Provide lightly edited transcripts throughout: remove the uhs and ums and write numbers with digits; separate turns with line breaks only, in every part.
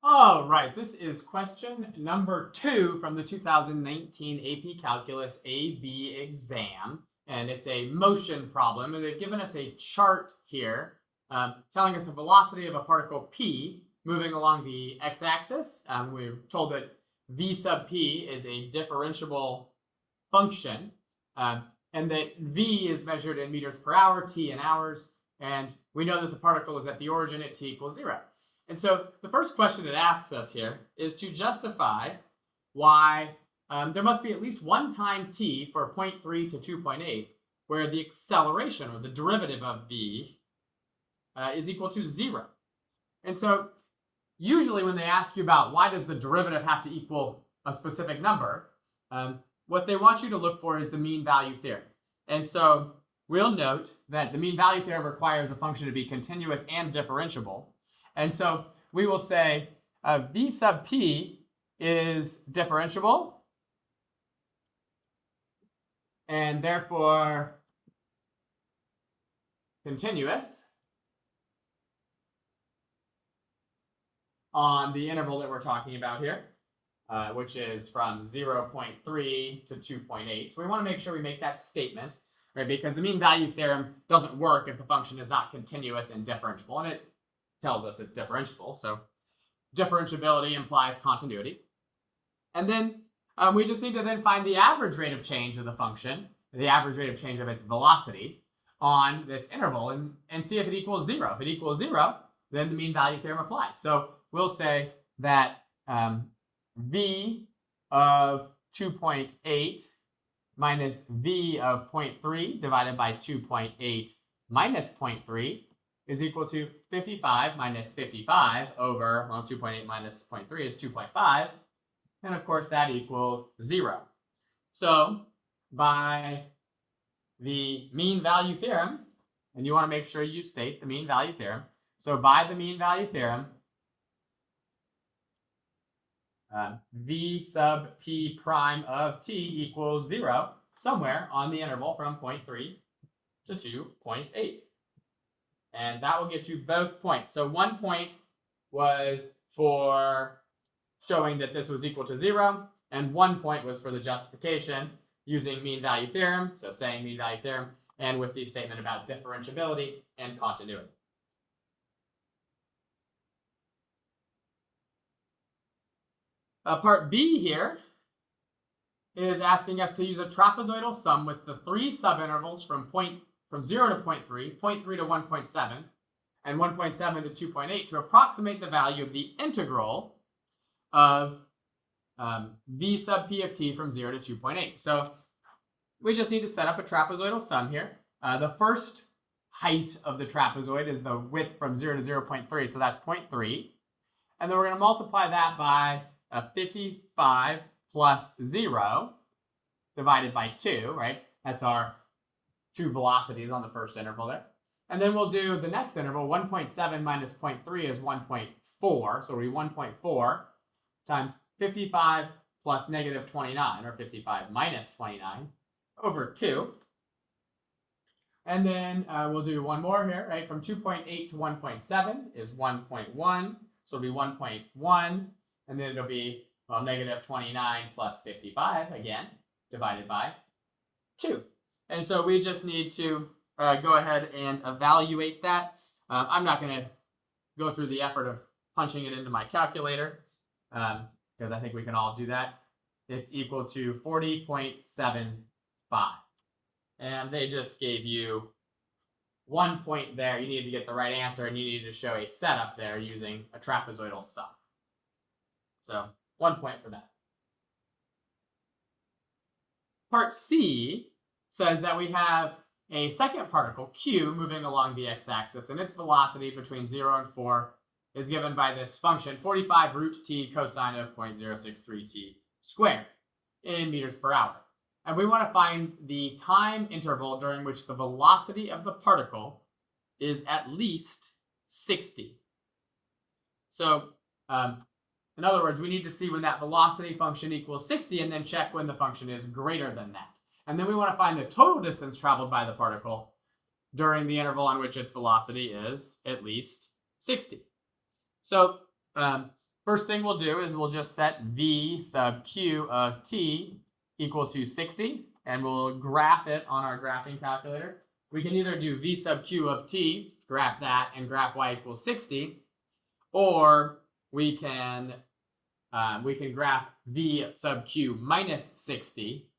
All right, this is question number 2 from the 2019 AP Calculus AB exam, and it's a motion problem, and they've given us a chart here telling us the velocity of a particle p moving along the x-axis. We're told that v sub p is a differentiable function, and that v is measured in meters per hour, t in hours, and we know that the particle is at the origin at t equals 0. And so the first question it asks us here is to justify why there must be at least one time t for 0.3 to 2.8 where the acceleration, or the derivative of v, is equal to 0. And so usually when they ask you about why does the derivative have to equal a specific number, what they want you to look for is the mean value theorem. And so we'll note that the mean value theorem requires a function to be continuous and differentiable. And so we will say v sub p is differentiable, and therefore continuous on the interval that we're talking about here, which is from 0.3 to 2.8. So we want to make sure we make that statement, right? Because the mean value theorem doesn't work if the function is not continuous and differentiable, and it tells us it's differentiable. So differentiability implies continuity. And then we just need to then find the average rate of change of the function, the average rate of change of its velocity on this interval, and see if it equals 0. If it equals 0, then the mean value theorem applies. So we'll say that v of 2.8 minus v of 0.3 divided by 2.8 minus 0.3 is equal to 55 minus 55 over, well, 2.8 minus 0.3 is 2.5. And of course, that equals 0. So by the mean value theorem, and you want to make sure you state the mean value theorem. So by the mean value theorem, v sub p prime of t equals 0 somewhere on the interval from 0.3 to 2.8. And that will get you both points. So 1 point was for showing that this was equal to 0, and 1 point was for the justification using mean value theorem, so saying mean value theorem, and with the statement about differentiability and continuity. Part B here is asking us to use a trapezoidal sum with the 3 subintervals from 0 to 0.3, 0.3 to 1.7, and 1.7 to 2.8 to approximate the value of the integral of v sub p of t from 0 to 2.8. So we just need to set up a trapezoidal sum here. The first height of the trapezoid is the width from 0 to 0.3, so that's 0.3. And then we're going to multiply that by 55 plus 0 divided by 2, right? That's our 2 velocities on the first interval there. And then we'll do the next interval. 1.7 minus 0.3 is 1.4. So we 1.4 times 55 plus negative 29, or 55 minus 29, over 2. And then we'll do one more here, right? From 2.8 to 1.7 is 1.1. So it'll be 1.1. And then it'll be, well, negative 29 plus 55, again, divided by 2. And so we just need to go ahead and evaluate that. I'm not going to go through the effort of punching it into my calculator, because I think we can all do that. It's equal to 40.75. And they just gave you 1 point there. You need to get the right answer, and you need to show a setup there using a trapezoidal sum. So 1 point for that. Part C says that we have a second particle, Q, moving along the x-axis, and its velocity between 0 and 4 is given by this function, 45 root t cosine of 0.063 t squared in meters per hour. And we want to find the time interval during which the velocity of the particle is at least 60. So, in other words, we need to see when that velocity function equals 60 and then check when the function is greater than that. And then we want to find the total distance traveled by the particle during the interval on which its velocity is at least 60. So first thing we'll do is we'll just set v sub q of t equal to 60, and we'll graph it on our graphing calculator. We can either do v sub q of t, graph that, and graph y equals 60, or we can graph v sub q minus 60,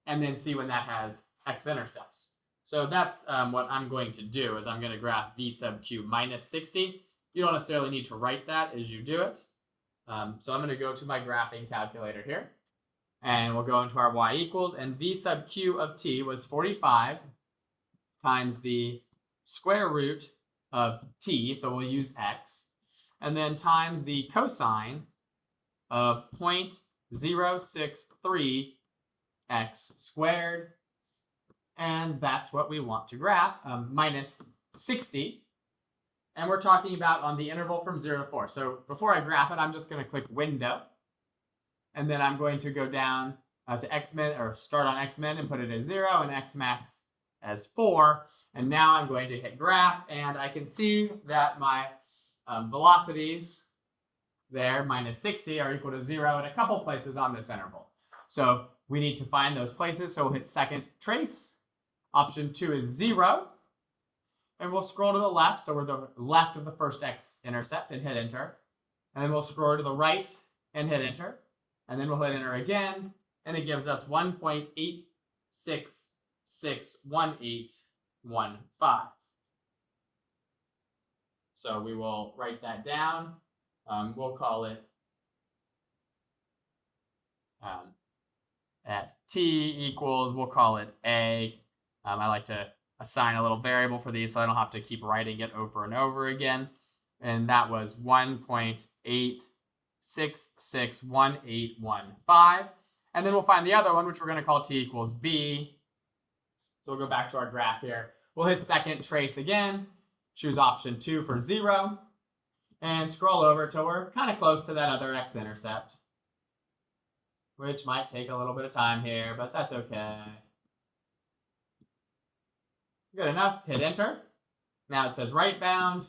and then see when that has x-intercepts. So that's what I'm going to do, is I'm going to graph v sub q minus 60. You don't necessarily need to write that as you do it. So I'm going to go to my graphing calculator here, and we'll go into our y equals, and v sub q of t was 45 times the square root of t, so we'll use x, and then times the cosine of 0.063 x squared, and that's what we want to graph, minus 60. And we're talking about on the interval from 0 to 4. So before I graph it, I'm just going to click Window. And then I'm going to go down to Xmin, or start on Xmin and put it as 0 and Xmax as 4. And now I'm going to hit Graph, and I can see that my velocities there, minus 60, are equal to 0 in a couple places on this interval. So we need to find those places. So we'll hit Second Trace. Option 2 is 0. And we'll scroll to the left, so we're the left of the first x-intercept, and hit Enter. And then we'll scroll to the right and hit Enter. And then we'll hit Enter again, and it gives us 1.8661815. So we will write that down. We'll call it at t equals, we'll call it a. I like to assign a little variable for these so I don't have to keep writing it over and over again. And that was 1.8661815. And then we'll find the other one, which we're going to call t equals b. So we'll go back to our graph here. We'll hit Second Trace again, choose option 2 for 0, and scroll over till we're kind of close to that other x-intercept, which might take a little bit of time here, but that's okay. Good enough, hit Enter. Now it says right bound.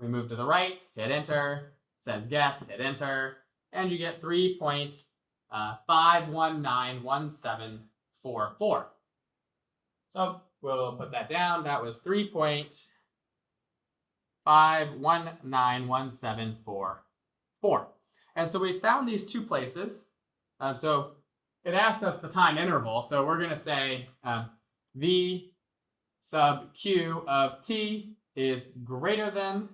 We move to the right, hit Enter. It says guess, hit Enter. And you get 3.5191744. So we'll put that down. That was 3.5191744. And so we found these two places. So it asks us the time interval. So we're going to say v sub q of t is greater than,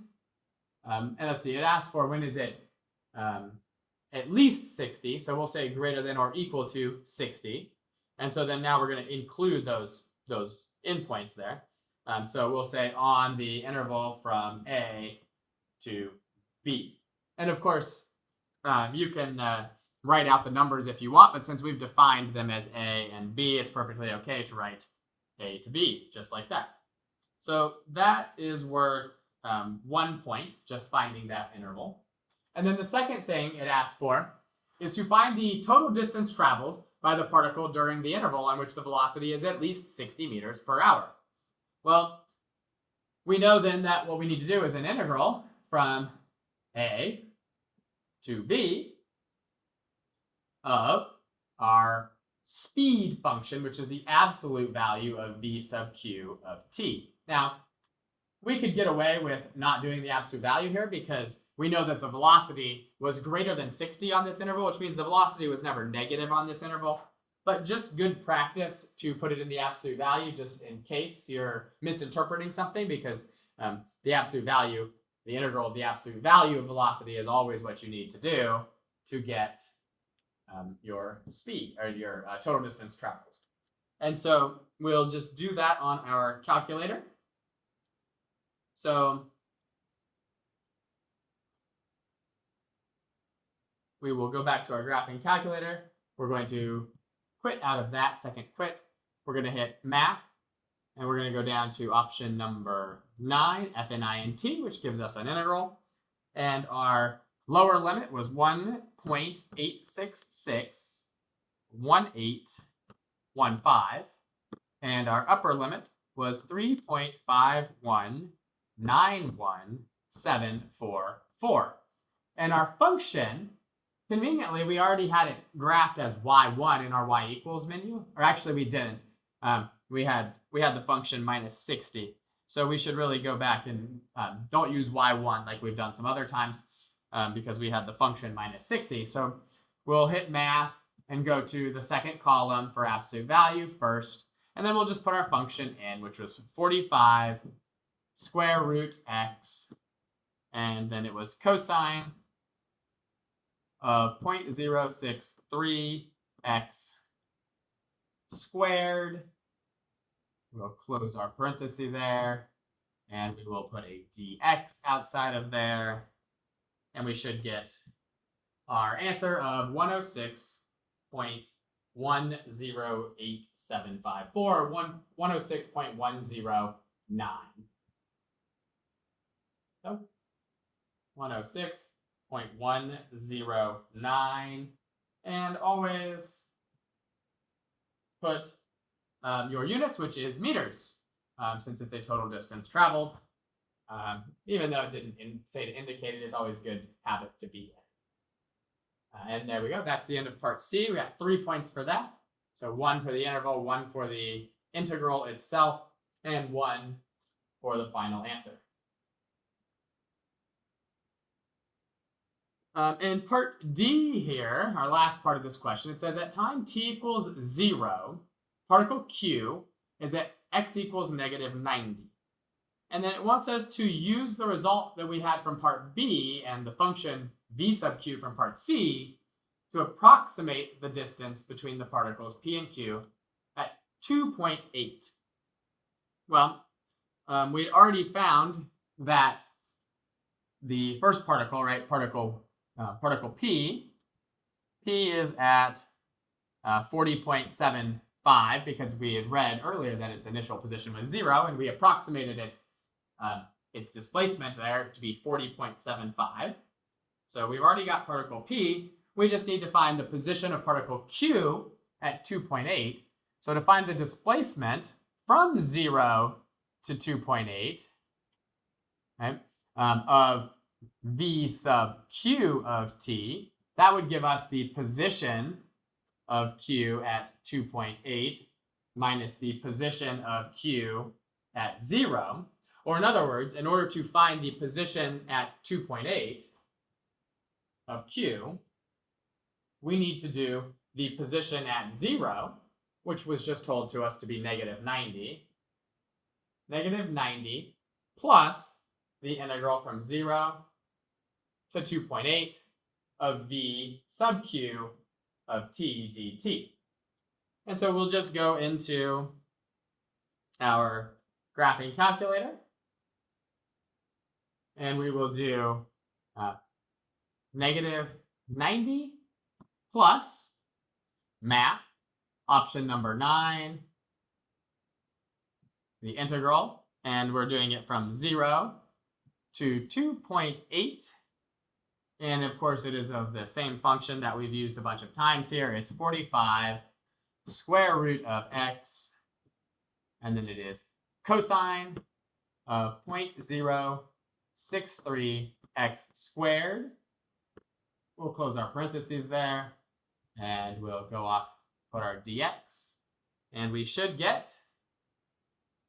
and let's see, it asks for when is it at least 60. So we'll say greater than or equal to 60. And so then now we're going to include those endpoints there. So we'll say on the interval from A to B. And of course, you can write out the numbers if you want, but since we've defined them as A and B, it's perfectly okay to write A to B, just like that. So that is worth 1 point, just finding that interval. And then the second thing it asks for is to find the total distance traveled by the particle during the interval on which the velocity is at least 60 meters per hour. Well, we know then that what we need to do is an integral from A to B of our speed function, which is the absolute value of v sub q of t. Now, we could get away with not doing the absolute value here because we know that the velocity was greater than 60 on this interval, which means the velocity was never negative on this interval. But just good practice to put it in the absolute value, just in case you're misinterpreting something, because the absolute value, the integral of the absolute value of velocity is always what you need to do to get your speed, or your total distance traveled. And so we'll just do that on our calculator. So we will go back to our graphing calculator. We're going to quit out of that, second quit. We're going to hit Math, and we're going to go down to option number 9, FNINT, which gives us an integral. And our lower limit was 1.8661815, and our upper limit was 3.5191744. And our function, conveniently, we already had it graphed as y1 in our y equals menu. Or actually, we didn't. We had the function minus 60. So we should really go back and don't use y1 like we've done some other times because we had the function minus 60. So we'll hit math and go to the second column for absolute value first. And then we'll just put our function in, which was 45 square root x. And then it was cosine of 0.063 x squared. We'll close our parenthesis there. And we will put a dx outside of there. And we should get our answer of 106.108754, or 106.109. So 106.109. And always put your units, which is meters, since it's a total distance traveled. Even though it didn't say to indicate it, it's always good habit to be in. And there we go. That's the end of part C. We got 3 points for that. So 1 for the interval, 1 for the integral itself, and 1 for the final answer. In part D here, our last part of this question, it says at time t equals 0, particle Q is at x equals negative 90. And then it wants us to use the result that we had from part B and the function v sub q from part C to approximate the distance between the particles P and Q at 2.8. Well, we'd already found that the first particle, right, particle P is at 40.75 because we had read earlier that its initial position was 0, and we approximated its displacement there to be 40.75. So we've already got particle P. We just need to find the position of particle Q at 2.8. So to find the displacement from 0 to 2.8, right, of v sub q of t, that would give us the position of q at 2.8 minus the position of q at 0. Or in other words, in order to find the position at 2.8 of q, we need to do the position at 0, which was just told to us to be negative 90, plus the integral from 0 to 2.8 of v sub q of t dt. And so we'll just go into our graphing calculator, and we will do negative 90 plus math, option number 9, the integral, and we're doing it from 0 to 2.8. And of course, it is of the same function that we've used a bunch of times here. It's 45 square root of x, and then it is cosine of 0.063 x squared. We'll close our parentheses there, and we'll go off, put our dx, and we should get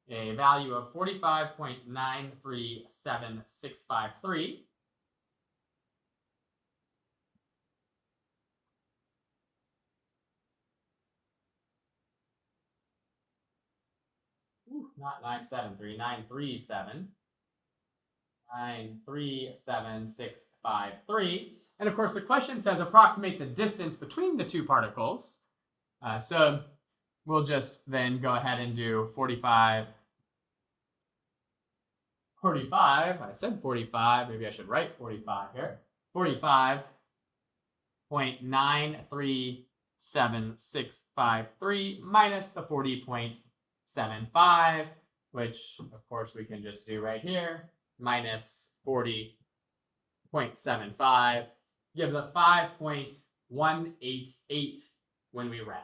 a value of 45.937653. Not 973, 937. 937,653. And of course, the question says approximate the distance between the two particles. So we'll just then go ahead and do 45. I said 45. Maybe I should write 45 here. 45.937653 minus the 40.75, which of course we can just do right here. Minus 40.75 gives us 5.188 when we round.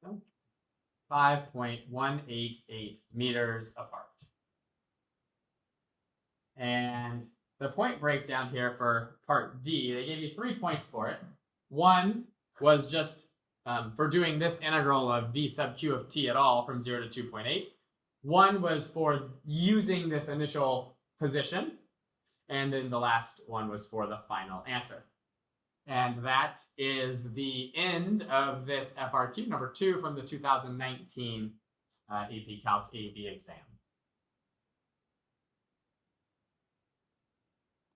So 5.188 meters apart. And the point breakdown here for part D, they gave you 3 points for it. One was just for doing this integral of v sub q of t at all from 0 to 2.8. One was for using this initial position. And then the last one was for the final answer. And that is the end of this FRQ number 2 from the 2019 AP Calc AB exam.